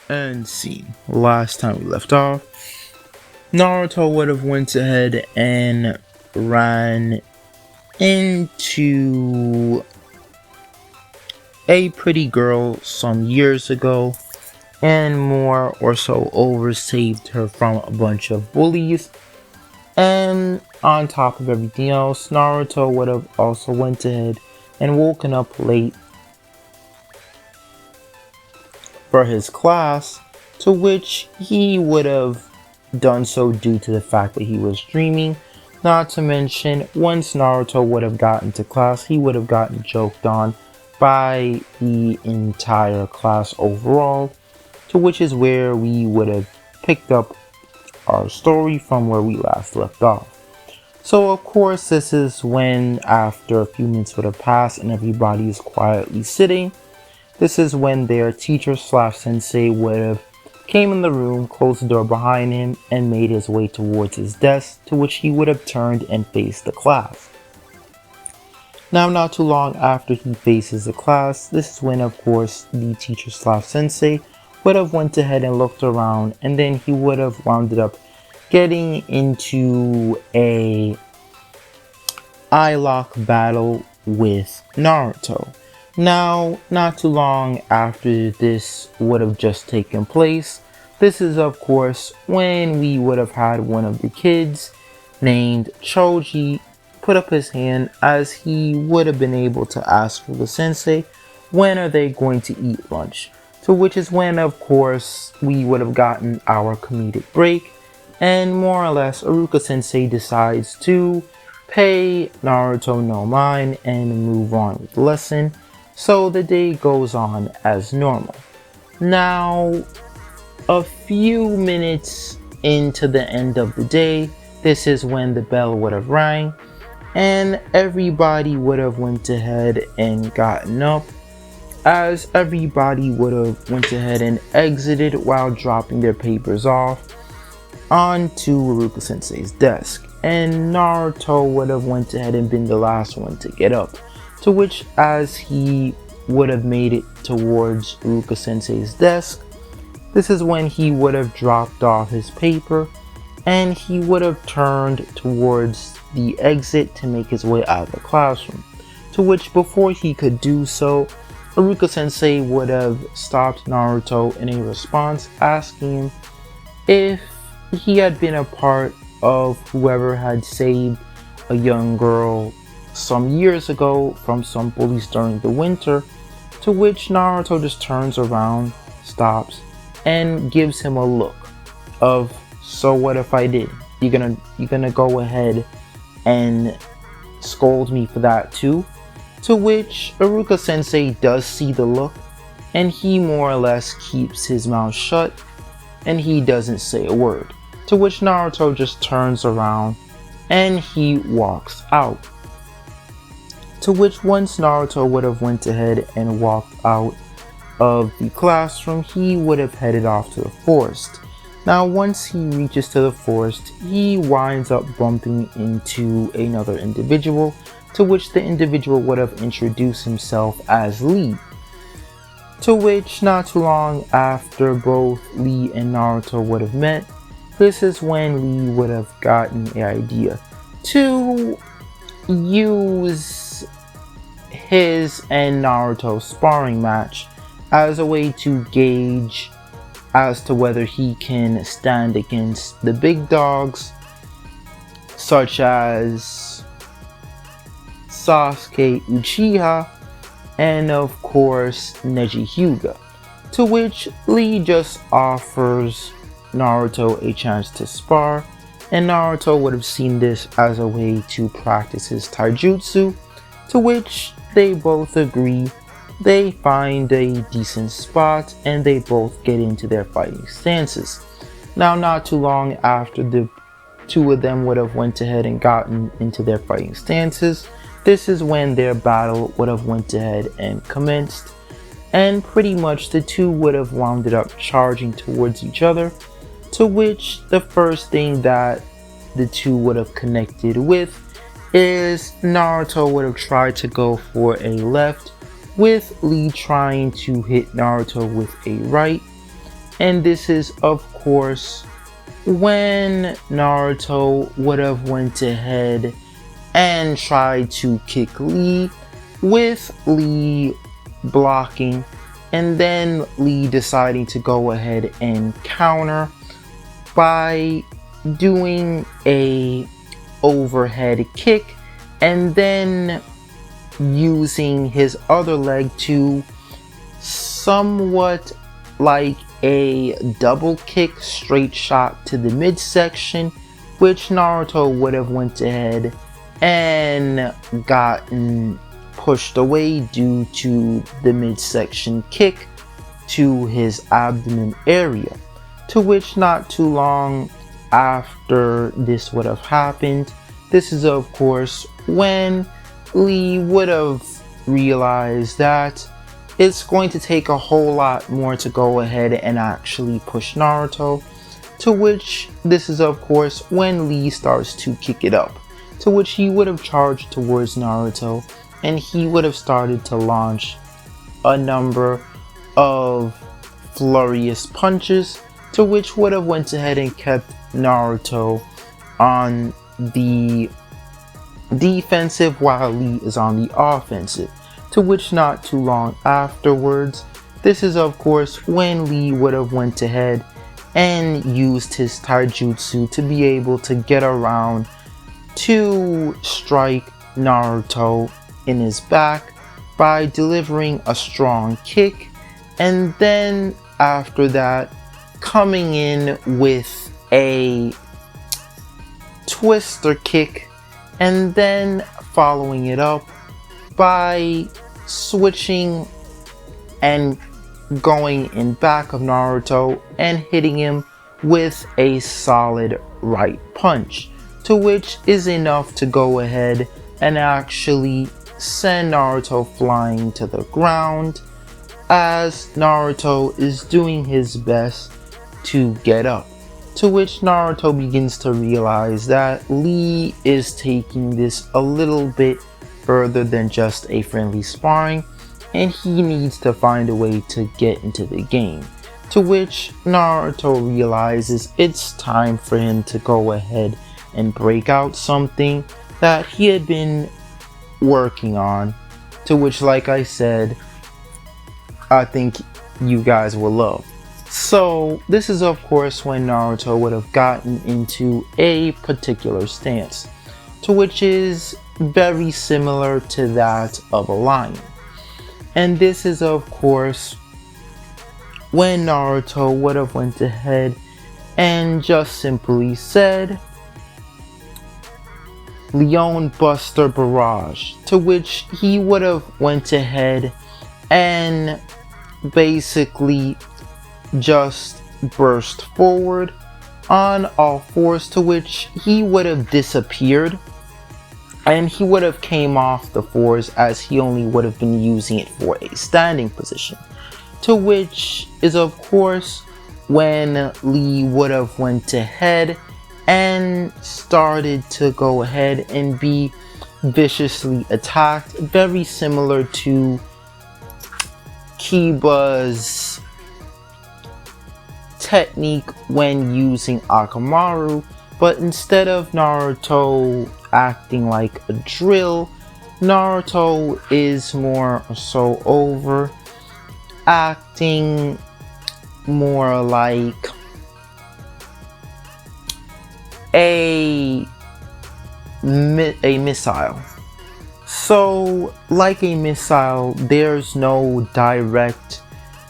And scene. Last time we left off, Naruto would have went ahead and ran into a pretty girl some years ago and more or so over saved her from a bunch of bullies. And on top of everything else, Naruto would have also went ahead and woken up late for his class, to which he would have done so due to the fact that he was dreaming. Not to mention, once Naruto would have gotten to class, he would have gotten joked on by the entire class overall, to which is where we would have picked up our story from where we last left off. So of course, this is when, after a few minutes would have passed and everybody is quietly sitting, this is when their teacher slash sensei would have came in the room, closed the door behind him, and made his way towards his desk, to which he would have turned and faced the class. Now, not too long after he faces the class, this is when, of course, the teacher slash sensei would have went ahead and looked around, and then he would have wound up getting into a eye lock battle with Naruto. Now, not too long after this would have just taken place, this is of course when we would have had one of the kids named Choji put up his hand, as he would have been able to ask for the sensei, when are they going to eat lunch? To which is when, of course, we would have gotten our comedic break, and more or less Iruka sensei decides to pay Naruto no mind and move on with the lesson. So the day goes on as normal. Now, a few minutes into the end of the day, this is when the bell would have rang and everybody would have went ahead and gotten up, as everybody would have went ahead and exited while dropping their papers off onto Iruka sensei's desk, and Naruto would have went ahead and been the last one to get up. To which, as he would have made it towards Iruka sensei's desk, this is when he would have dropped off his paper and he would have turned towards the exit to make his way out of the classroom. To which, before he could do so, Iruka sensei would have stopped Naruto in a response, asking him if he had been a part of whoever had saved a young girl some years ago from some bullies during the winter. To which Naruto just turns around, stops, and gives him a look of, so what if I did? You gonna go ahead and scold me for that too? To which Iruka sensei does see the look, and he more or less keeps his mouth shut and he doesn't say a word. To which Naruto just turns around and he walks out. To which, once Naruto would have went ahead and walked out of the classroom, he would have headed off to the forest. Now, once he reaches to the forest, he winds up bumping into another individual, to which the individual would have introduced himself as Lee. To which, not too long after both Lee and Naruto would have met, this is when Lee would have gotten an idea to use his and Naruto's sparring match as a way to gauge as to whether he can stand against the big dogs such as Sasuke Uchiha and of course Neji Hyuga. To which Lee just offers Naruto a chance to spar, and Naruto would have seen this as a way to practice his taijutsu, to which they both agree. They find a decent spot and they both get into their fighting stances. Now, not too long after the two of them would have went ahead and gotten into their fighting stances, this is when their battle would have went ahead and commenced, and pretty much the two would have wound up charging towards each other. To which the first thing that the two would have connected with is Naruto would have tried to go for a left, with Lee trying to hit Naruto with a right. And this is of course when Naruto would have went ahead and tried to kick Lee, with Lee blocking, and then Lee deciding to go ahead and counter by doing a overhead kick and then using his other leg to somewhat like a double kick straight shot to the midsection, which Naruto would have went ahead and gotten pushed away due to the midsection kick to his abdomen area, to which not too long after this would have happened, this is of course when Lee would have realized that it's going to take a whole lot more to go ahead and actually push Naruto, to which this is of course when Lee starts to kick it up, to which he would have charged towards Naruto and he would have started to launch a number of furious punches, to which would have went ahead and kept Naruto on the defensive while Lee is on the offensive, to which not too long afterwards, this is of course when Lee would have went ahead and used his taijutsu to be able to get around to strike Naruto in his back by delivering a strong kick, and then after that coming in with a twister kick and then following it up by switching and going in back of Naruto and hitting him with a solid right punch, to which is enough to go ahead and actually send Naruto flying to the ground, as Naruto is doing his best to get up, to which Naruto begins to realize that Lee is taking this a little bit further than just a friendly sparring, and he needs to find a way to get into the game, to which Naruto realizes it's time for him to go ahead and break out something that he had been working on, to which, like I said, I think you guys will love. So this is of course when Naruto would have gotten into a particular stance, to which is very similar to that of a lion. And this is of course when Naruto would have went ahead and just simply said Leon Buster Barrage, to which he would have went ahead and basically just burst forward on all fours, to which he would have disappeared and he would have came off the fours, as he only would have been using it for a standing position, to which is of course when Lee would have went ahead and started to go ahead and be viciously attacked, very similar to Kiba's technique when using Akamaru, but instead of Naruto acting like a drill, Naruto is more so over acting more like a missile. So like a missile, there's no direct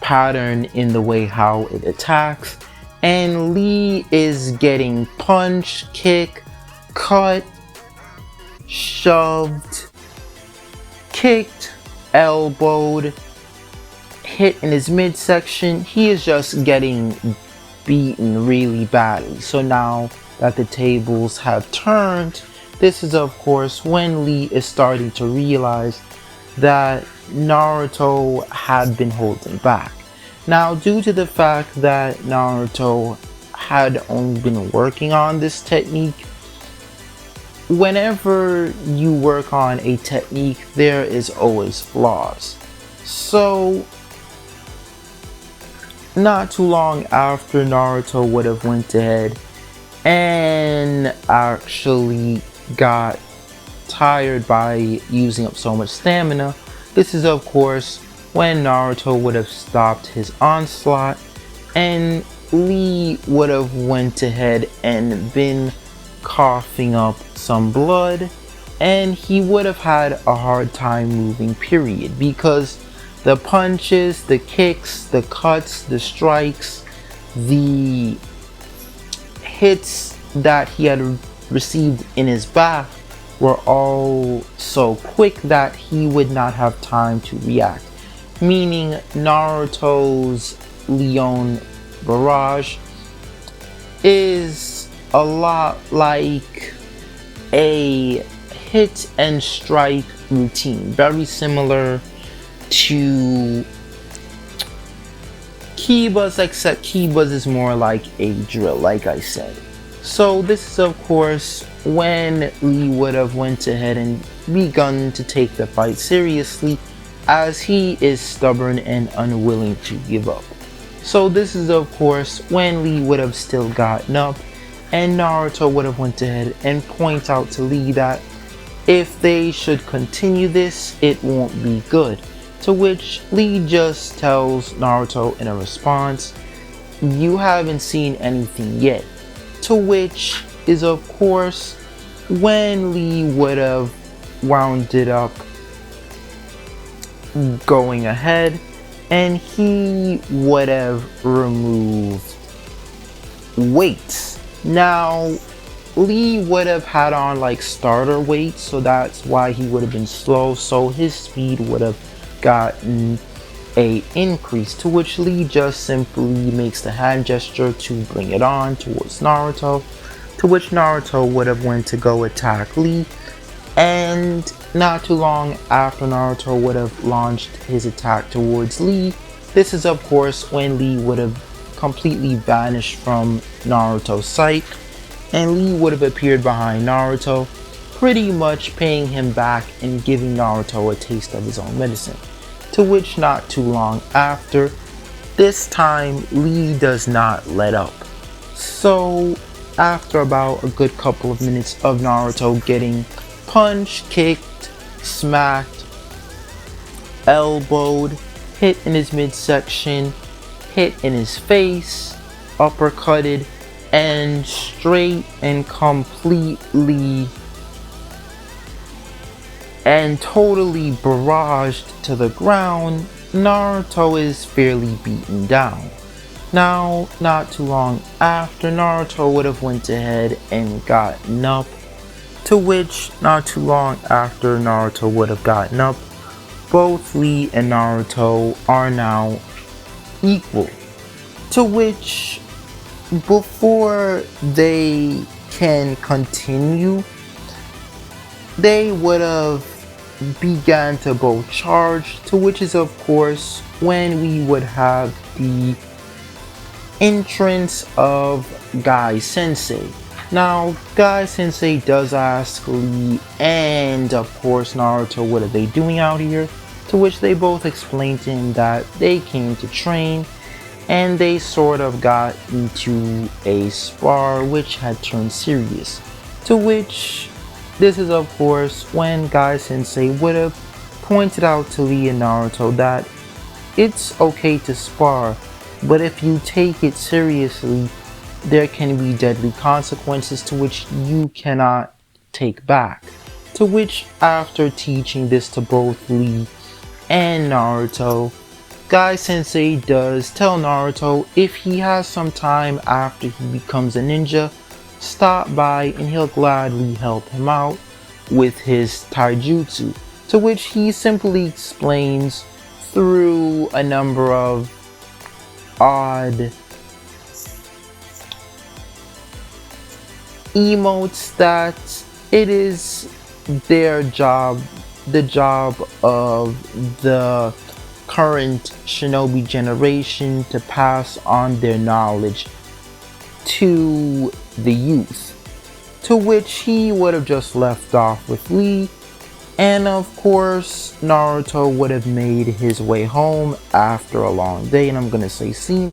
pattern in the way how it attacks, and Lee is getting punched, kicked, cut, shoved, kicked, elbowed, hit in his midsection. He is just getting beaten really badly. So now that the tables have turned, this is of course when Lee is starting to realize that Naruto had been holding back. Now, due to the fact that Naruto had only been working on this technique, whenever you work on a technique, there is always flaws. So not too long after Naruto would have went ahead and actually got tired by using up so much stamina, this is of course when Naruto would have stopped his onslaught and Lee would have went ahead and been coughing up some blood, and he would have had a hard time moving, period, because the punches, the kicks, the cuts, the strikes, the hits that he had received in his back were all so quick that he would not have time to react. Meaning Naruto's Leon Barrage is a lot like a hit and strike routine, very similar to Kiba's, except Kiba's is more like a drill, like I said. So this is of course when Lee would have went ahead and begun to take the fight seriously, as he is stubborn and unwilling to give up. So this is of course when Lee would have still gotten up, and Naruto would have went ahead and point out to Lee that if they should continue this, it won't be good. To which Lee just tells Naruto in a response, "You haven't seen anything yet." To which is of course when Lee would have wounded up going ahead and he would have removed weights. Now Lee would have had on like starter weights, so that's why he would have been slow, so his speed would have gotten a increase, to which Lee just simply makes the hand gesture to bring it on towards Naruto, to which Naruto would have went to go attack Lee, and not too long after Naruto would have launched his attack towards Lee, this is of course when Lee would have completely vanished from Naruto's sight, and Lee would have appeared behind Naruto, pretty much paying him back and giving Naruto a taste of his own medicine. To which not too long after, this time Lee does not let up. So after about a good couple of minutes of Naruto getting punched, kicked, smacked, elbowed, hit in his midsection, hit in his face, uppercutted, and straight and completely and totally barraged to the ground, Naruto is fairly beaten down. Now, not too long after, Naruto would have went ahead and gotten up, to which not too long after Naruto would have gotten up, both Lee and Naruto are now equal. To which, before they can continue, they would have began to both charge, to which is of course when we would have the entrance of Guy Sensei. Now Guy Sensei does ask Lee and of course Naruto what are they doing out here, to which they both explain to him that they came to train and they sort of got into a spar which had turned serious, to which this is of course when Guy Sensei would have pointed out to Lee and Naruto that it's okay to spar, but if you take it seriously, there can be deadly consequences to which you cannot take back. To which, after teaching this to both Lee and Naruto, Guy Sensei does tell Naruto if he has some time after he becomes a ninja, stop by and he'll gladly help him out with his taijutsu, to which he simply explains through a number of odd emotes that it is their job, the job of the current shinobi generation to pass on their knowledge to the youth, to which he would have just left off with Lee, and of course Naruto would have made his way home after a long day, and I'm gonna say scene.